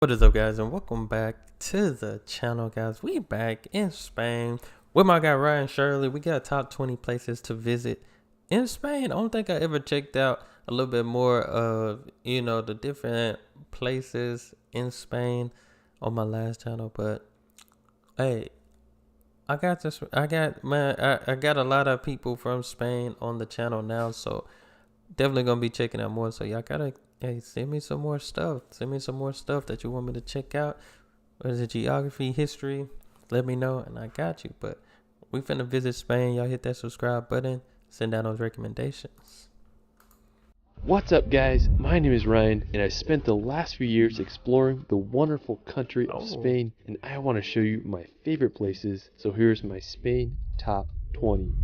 What is up, guys, and welcome back to the channel, guys. We back in Spain with my guy Ryan Shirley. We got top 20 places to visit in Spain. I don't think I ever checked out a little bit more of the different places in Spain on my last channel, but hey, I got this. I got a lot of people from Spain on the channel now, so definitely gonna be checking out more. So y'all gotta send me some more stuff. Send me some more stuff that you want me to check out. What is it? Geography, history? Let me know, and I got you. But we finna visit Spain. Y'all hit that subscribe button. Send down those recommendations. What's up, guys? My name is Ryan, and I spent the last few years exploring the wonderful country of Spain, and I want to show you my favorite places. So here's my Spain top 20.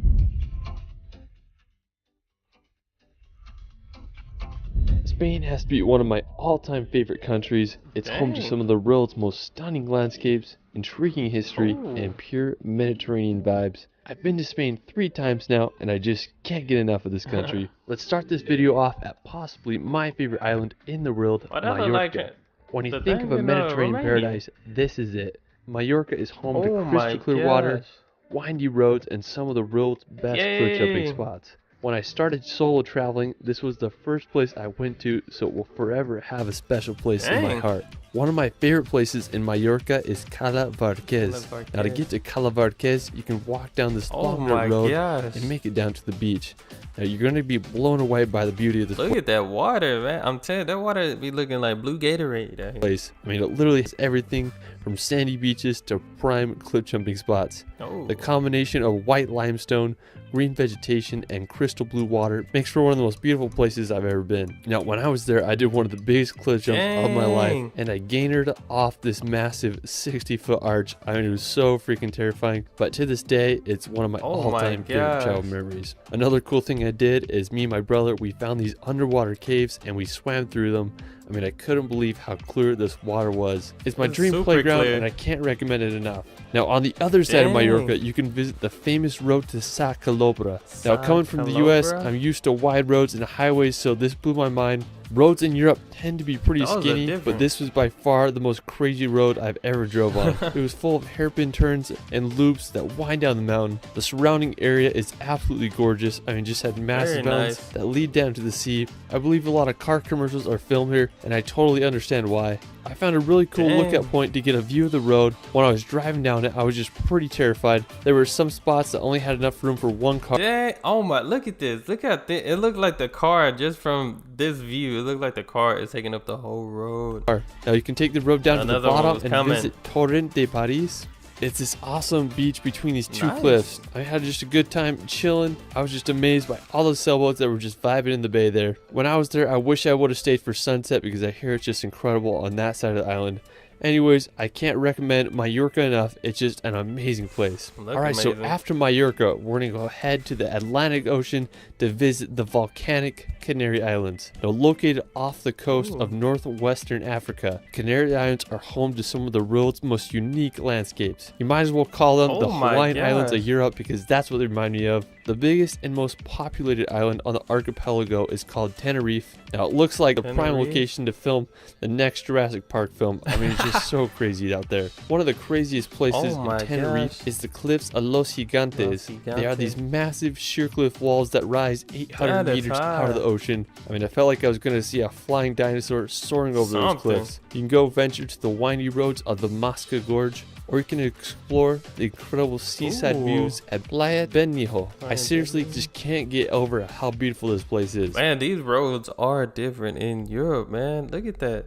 Spain has to be one of my all-time favorite countries. It's home to some of the world's most stunning landscapes, intriguing history, and pure Mediterranean vibes. I've been to Spain 3 times now, and I just can't get enough of this country. Let's start this video off at possibly my favorite island in the world, Mallorca. When you think of a Mediterranean paradise, this is it. Mallorca is home to crystal clear water, windy roads, and some of the world's best cliff jumping spots. When I started solo traveling, this was the first place I went to, so it will forever have a special place in my heart. One of my favorite places in Mallorca is Cala Varquez. Now to get to Cala Varquez, you can walk down this long road and make it down to the beach. Now you're going to be blown away by the beauty of this place. Look at that water, man. I'm telling you, that water be looking like blue Gatorade. Place. I mean, it literally has everything from sandy beaches to prime cliff jumping spots. The combination of white limestone, green vegetation, and crystal blue water makes for one of the most beautiful places I've ever been. Now, when I was there, I did one of the biggest cliff jumps of my life, and I gained off this massive 60-foot arch. I mean, it was so freaking terrifying, but to this day, it's one of my all-time favorite childhood memories. Another cool thing I did is me and my brother, we found these underwater caves, and we swam through them. I mean, I couldn't believe how clear this water was. It's my dream playground, and I can't recommend it enough. Now, on the other side of Mallorca, you can visit the famous road to Sa Calobra. Now, coming from the US, I'm used to wide roads and highways, so this blew my mind. Roads in Europe tend to be pretty skinny, but this was by far the most crazy road I've ever drove on. It was full of hairpin turns and loops that wind down the mountain. The surrounding area is absolutely gorgeous. I mean, just had massive mountains that lead down to the sea. I believe a lot of car commercials are filmed here, and I totally understand why. I found a really cool lookout point to get a view of the road. When I was driving down it, I was just pretty terrified. There were some spots that only had enough room for one car. Oh my, look at this. Look at this. It looked like the car, just from this view, it looked like the car is taking up the whole road. Now you can take the road down to the bottom and visit Torrent de Paris. It's this awesome beach between these two cliffs. I had just a good time chilling. I was just amazed by all the sailboats that were just vibing in the bay there. When I was there, I wish I would have stayed for sunset because I hear it's just incredible on that side of the island. Anyways, I can't recommend Mallorca enough. It's just an amazing place. Alright, so after Mallorca, we're going to go head to the Atlantic Ocean to visit the volcanic Canary Islands. Now, located off the coast of northwestern Africa, Canary Islands are home to some of the world's most unique landscapes. You might as well call them the Hawaiian Islands of Europe because that's what they remind me of. The biggest and most populated island on the archipelago is called Tenerife. Now, it looks like a prime location to film the next Jurassic Park film. I mean, it's just so crazy out there. One of the craziest places in Tenerife is the cliffs of Los Gigantes. They are these massive sheer cliff walls that rise 800 meters out of the ocean. I mean, I felt like I was going to see a flying dinosaur soaring over those cliffs. You can go venture to the windy roads of the Masca Gorge, or you can explore the incredible seaside views at Playa Benhijo. I seriously just can't get over how beautiful this place is. Man, these roads are different in Europe, man. Look at that.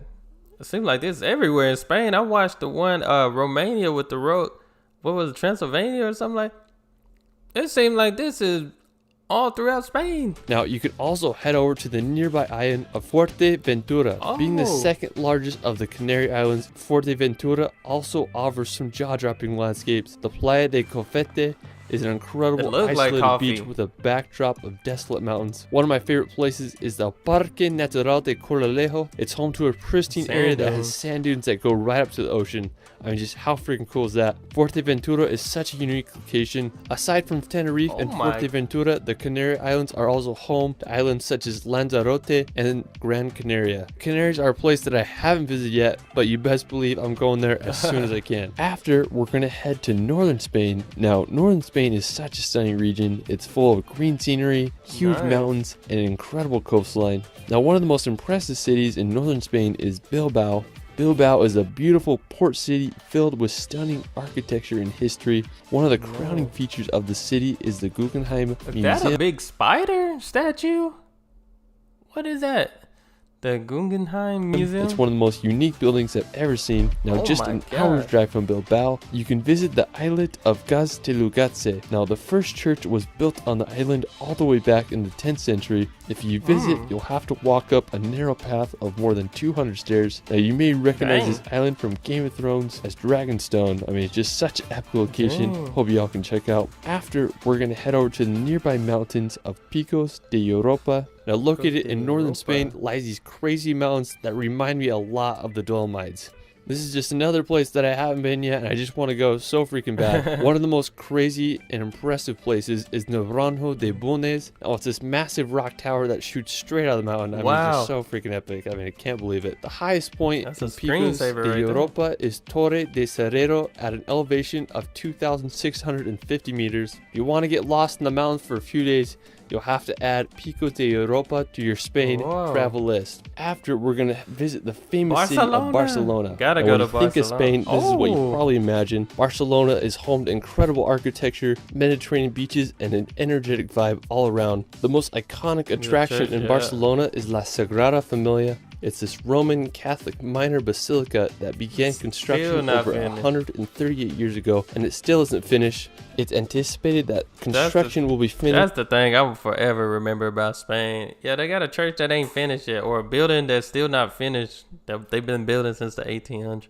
It seems like this everywhere in Spain. I watched the one Romania with the road. What was it, Transylvania or something like? It seemed like this is all throughout Spain. Now, you could also head over to the nearby island of Fuerteventura. Being the second largest of the Canary Islands, Fuerteventura also offers some jaw-dropping landscapes. The Playa de Cofete is an incredible isolated beach with a backdrop of desolate mountains. One of my favorite places is the Parque Natural de Corralejo. It's home to a pristine area that has sand dunes that go right up to the ocean. I mean, just how freaking cool is that? Fuerteventura is such a unique location. Aside from Tenerife and Fuerteventura, the Canary Islands are also home to islands such as Lanzarote and Gran Canaria. Canaries are a place that I haven't visited yet, but you best believe I'm going there as soon as I can. After, we're going to head to northern Spain. Now, northern Spain is such a stunning region. It's full of green scenery, huge mountains, and an incredible coastline. Now, one of the most impressive cities in northern Spain is Bilbao. Bilbao is a beautiful port city filled with stunning architecture and history. One of the crowning features of the city is the Guggenheim Museum. Is that a big spider statue? What is that? The Guggenheim Museum? It's one of the most unique buildings I've ever seen. Now, just an hour's drive from Bilbao, you can visit the islet of Gaztelugatxe. Now, the first church was built on the island all the way back in the 10th century. If you visit, you'll have to walk up a narrow path of more than 200 stairs. Now, you may recognize this island from Game of Thrones as Dragonstone. I mean, it's just such an epic location. Hope y'all can check out. After, we're going to head over to the nearby mountains of Picos de Europa. Now, located in northern Spain lies these crazy mountains that remind me a lot of the Dolomites. This is just another place that I haven't been yet, and I just want to go so freaking bad. One of the most crazy and impressive places is Naranjo de Bulnes. Oh, it's this massive rock tower that shoots straight out of the mountain. I mean, it's just so freaking epic. I mean, I can't believe it. The highest point in Picos de Europa is Torre de Serrero at an elevation of 2,650 meters. If you want to get lost in the mountains for a few days, you'll have to add Picos de Europa to your Spain travel list. After, we're going to visit the famous city of Barcelona. Gotta go to Barcelona. When you think of Spain, this is what you probably imagine. Barcelona is home to incredible architecture, Mediterranean beaches, and an energetic vibe all around. The most iconic attraction in Barcelona is La Sagrada Familia. It's this Roman Catholic minor basilica that began construction over 138 years ago, and it still isn't finished. It's anticipated that construction will be finished. That's the thing I will forever remember about Spain. Yeah, they got a church that ain't finished yet, or a building that's still not finished that they've been building since the 1800s.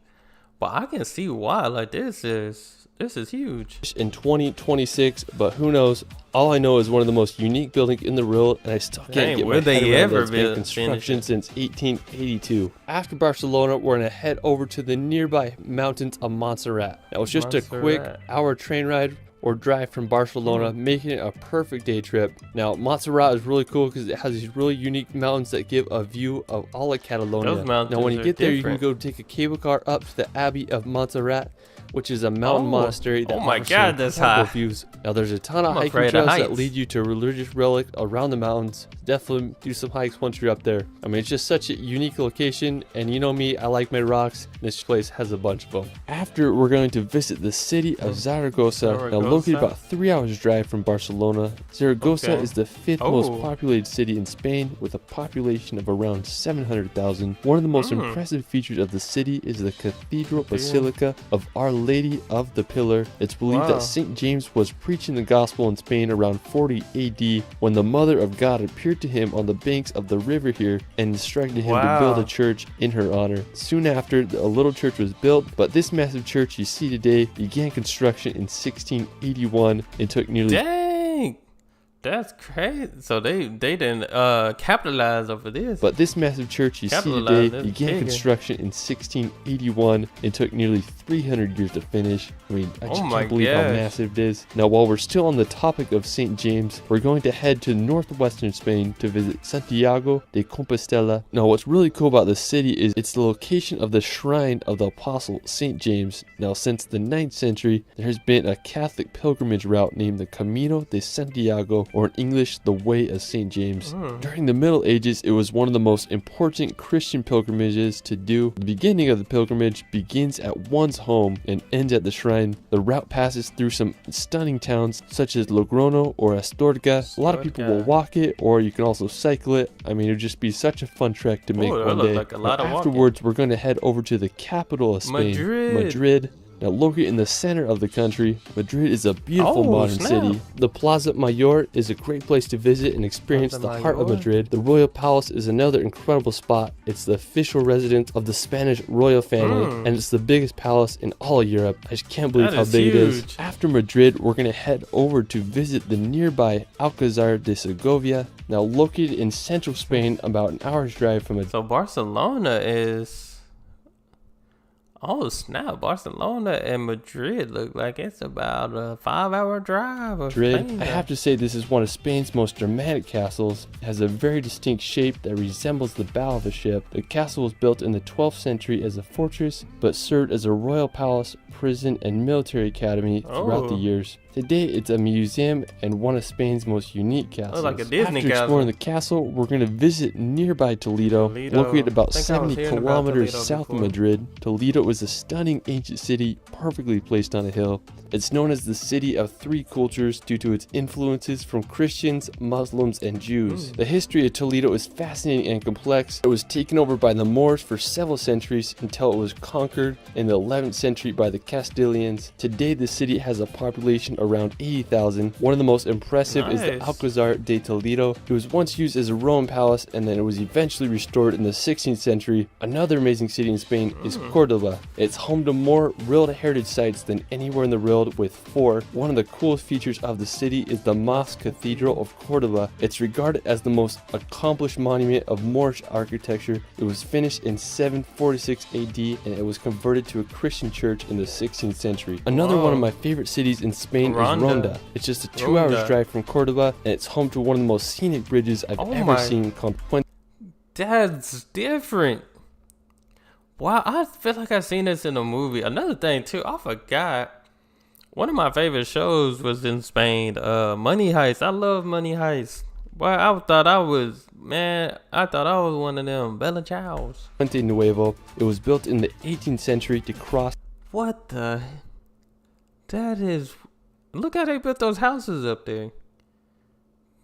But I can see why. Like, this is huge. In 2026, but who knows? All I know is one of the most unique buildings in the world, and I still can't get my head around that it's been construction since 1882. After Barcelona, we're going to head over to the nearby mountains of Montserrat. That was just a quick hour train ride or drive from Barcelona, making it a perfect day trip. Now, Montserrat is really cool because it has these really unique mountains that give a view of all of Catalonia. Now, when you get there, you can go take a cable car up to the Abbey of Montserrat, which is a mountain monastery that offers incredible views. Now, there's a ton of hiking trails that lead you to a religious relic around the mountains. Definitely do some hikes once you're up there. I mean, it's just such a unique location, and you know me, I like my rocks. This place has a bunch of them. After, we're going to visit the city of Zaragoza. Now, located about 3 hours drive from Barcelona, Zaragoza is the 5th most populated city in Spain with a population of around 700,000. One of the most impressive features of the city is the Cathedral Basilica of Our Lady of the Pillar. It's believed that St. James was preaching the gospel in Spain around 40 AD when the Mother of God appeared to him on the banks of the river here and instructed him to build a church in her honor. Soon after, a little church was built, but this massive church you see today began construction in 1681 and took nearly... Dang! That's crazy. So they didn't capitalize over this. But this massive church you see today began construction in 1681 and took nearly 300 years to finish. I mean, I just can't believe how massive it is. Now, while we're still on the topic of St. James, we're going to head to northwestern Spain to visit Santiago de Compostela. Now, what's really cool about this city is it's the location of the shrine of the Apostle St. James. Now, since the 9th century, there has been a Catholic pilgrimage route named the Camino de Santiago, or in English, the Way of St. James. During the Middle Ages, it was one of the most important Christian pilgrimages to do. The beginning of the pilgrimage begins at one's home and ends at the shrine. The route passes through some stunning towns such as Logrono or Astorga. A lot of people will walk it, or you can also cycle it. I mean, it would just be such a fun trek to make one day. Afterwards, we're going to head over to the capital of Spain, Madrid. Now, located in the center of the country, Madrid is a beautiful modern city. The Plaza Mayor is a great place to visit and experience the heart of Madrid. The Royal Palace is another incredible spot. It's the official residence of the Spanish royal family, and it's the biggest palace in all of Europe. I just can't believe how big it is. After Madrid, we're going to head over to visit the nearby Alcázar de Segovia. Now, located in central Spain, about an hour's drive from it. So Barcelona is... Oh snap! Barcelona and Madrid look like it's about a 5-hour drive. Madrid, I have to say, this is one of Spain's most dramatic castles. It has a very distinct shape that resembles the bow of a ship. The castle was built in the 12th century as a fortress, but served as a royal palace, prison, and military academy throughout the years. Today, it's a museum and one of Spain's most unique castles. Like a Disney After exploring the castle, we're going to visit nearby Toledo, located about 70 kilometers south of Madrid. Toledo is a stunning ancient city, perfectly placed on a hill. It's known as the city of three cultures due to its influences from Christians, Muslims, and Jews. The history of Toledo is fascinating and complex. It was taken over by the Moors for several centuries until it was conquered in the 11th century by the Castilians. Today, the city has a population around 80,000. One of the most impressive is the Alcázar de Toledo. It was once used as a Roman palace, and then it was eventually restored in the 16th century. Another amazing city in Spain is Córdoba. It's home to more World Heritage sites than anywhere in the world, with 4. One of the coolest features of the city is the Mosque Cathedral of Córdoba. It's regarded as the most accomplished monument of Moorish architecture. It was finished in 746 AD, and it was converted to a Christian church in the 16th century. Another one of my favorite cities in Spain is Ronda. It's just a 2 hours drive from Córdoba, and it's home to one of the most scenic bridges I've ever seen called Puente. That's different. Wow, I feel like I've seen this in a movie. Another thing too, I forgot. One of my favorite shows was in Spain, Money Heist. I love Money Heist. Boy, I thought I was one of them Bella Chows. Puente Nuevo. It was built in the 18th century to cross. What the? That is... Look how they built those houses up there.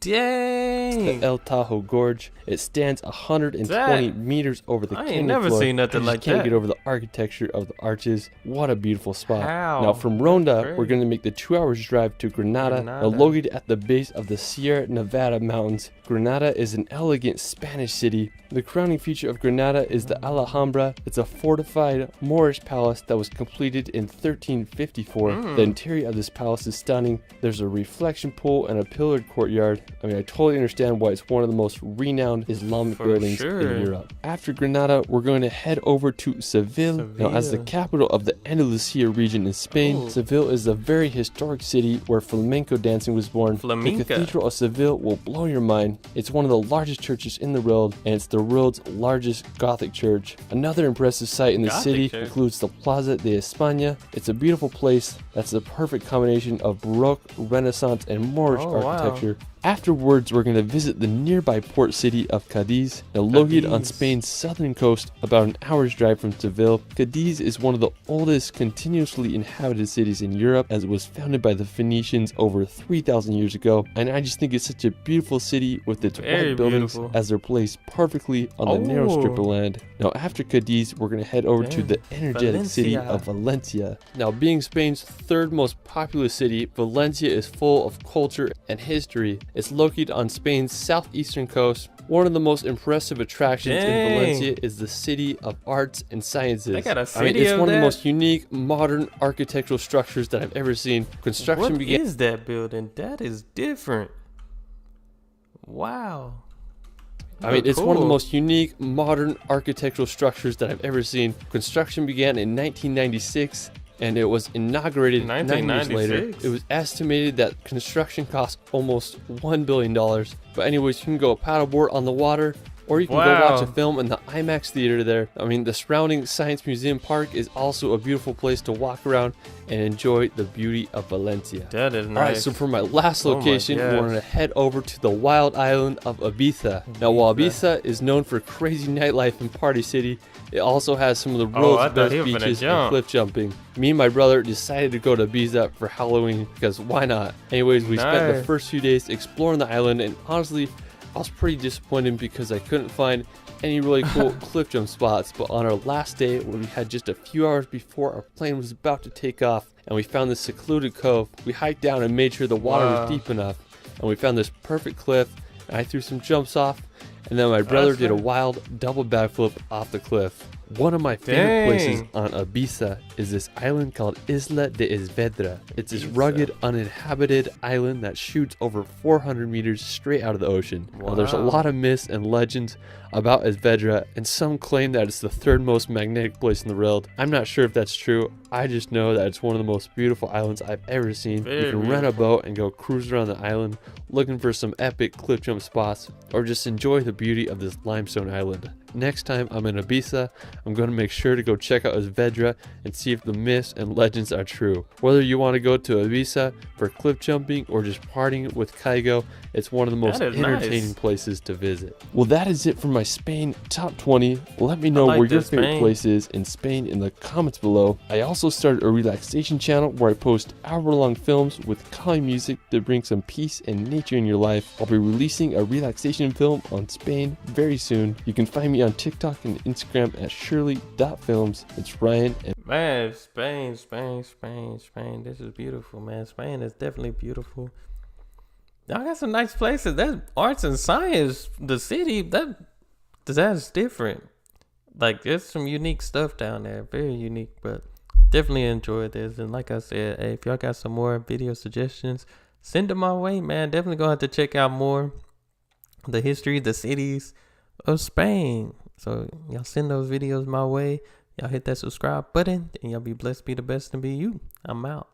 Dang. The El Tajo Gorge. It stands 120 meters over the canyon floor. I ain't never seen nothing like that. Can't get over the architecture of the arches. What a beautiful spot. How? Now from Ronda, we're going to make the 2 hours drive to Granada. Now located at the base of the Sierra Nevada mountains. Granada is an elegant Spanish city. The crowning feature of Granada is the Alhambra. It's a fortified Moorish palace that was completed in 1354. The interior of this palace is stunning. There's a reflection pool and a pillared courtyard. I mean, I totally understand why it's one of the most renowned Islamic buildings in Europe. After Granada, we're going to head over to Seville. Now, as the capital of the Andalusia region in Spain, Seville is a very historic city where flamenco dancing was born. The Cathedral of Seville will blow your mind. It's one of the largest churches in the world, and it's the world's largest Gothic church. Another impressive site in the city includes the Plaza de España. It's a beautiful place that's the perfect combination of Baroque, Renaissance, and Moorish architecture. Afterwards, we're going to visit the nearby port city of Cadiz, now located on Spain's southern coast, about an hour's drive from Seville. Cadiz is one of the oldest continuously inhabited cities in Europe, as it was founded by the Phoenicians over 3,000 years ago. And I just think it's such a beautiful city with its white buildings as they're placed perfectly on the narrow strip of land. Now after Cadiz, we're going to head over to the energetic city of Valencia. Now being Spain's third most populous city, Valencia is full of culture and history. It's located on Spain's southeastern coast. One of the most impressive attractions in Valencia is the City of Arts and Sciences. They got a city it's one of the most unique modern architectural structures that I've ever seen. Construction began. What is that building? That is different. Wow. I mean, it's one of the most unique modern architectural structures that I've ever seen. Construction began in 1996. And it was inaugurated 9 years later. It was estimated that construction cost almost $1 billion. But anyways, you can go paddleboard on the water, or you can go watch a film in the IMAX theater there. I mean, the surrounding Science Museum Park is also a beautiful place to walk around and enjoy the beauty of Valencia. That is nice. Alright, so for my last location, we're going to head over to the wild island of Ibiza. Now, while Ibiza is known for crazy nightlife and party city, it also has some of the world's best beaches and cliff jumping. Me and my brother decided to go to Ibiza for Halloween because why not? Anyways, we spent the first few days exploring the island, and honestly, I was pretty disappointed because I couldn't find any really cool cliff jump spots, but on our last day, when we had just a few hours before our plane was about to take off, and we found this secluded cove, we hiked down and made sure the water was deep enough, and we found this perfect cliff, and I threw some jumps off, and then my brother did a wild double backflip off the cliff. One of my favorite places on Ibiza is this island called Isla de Esvedra. It's this rugged, uninhabited island that shoots over 400 meters straight out of the ocean. Now, there's a lot of myths and legends about Esvedra, and some claim that it's the third most magnetic place in the world. I'm not sure if that's true. I just know that it's one of the most beautiful islands I've ever seen. You can rent a boat and go cruise around the island looking for some epic cliff jump spots, or just enjoy the beauty of this limestone island. Next time I'm in Ibiza, I'm going to make sure to go check out Esvedra and see if the myths and legends are true. Whether you want to go to Ibiza for cliff jumping or just partying with Kygo, it's one of the most entertaining places to visit. Well, that is it for my Spain top 20. Let me know where your favorite place is in Spain in the comments below. I also started a relaxation channel where I post hour-long films with calming music to bring some peace and nature in your life. I'll be releasing a relaxation film on Spain very soon. You can find me on TikTok and Instagram at shirley.films. It's Ryan. Man, Spain. This is beautiful, man. Spain is definitely beautiful. Y'all got some nice places. That arts and science, the city, that's different. Like, there's some unique stuff down there. Very unique, but definitely enjoyed this. And like I said, hey, if y'all got some more video suggestions, send them my way, man. Definitely gonna have to check out more the history, the cities of Spain. So y'all send those videos my way. Y'all hit that subscribe button, and y'all be blessed, be the best, and be you. I'm out.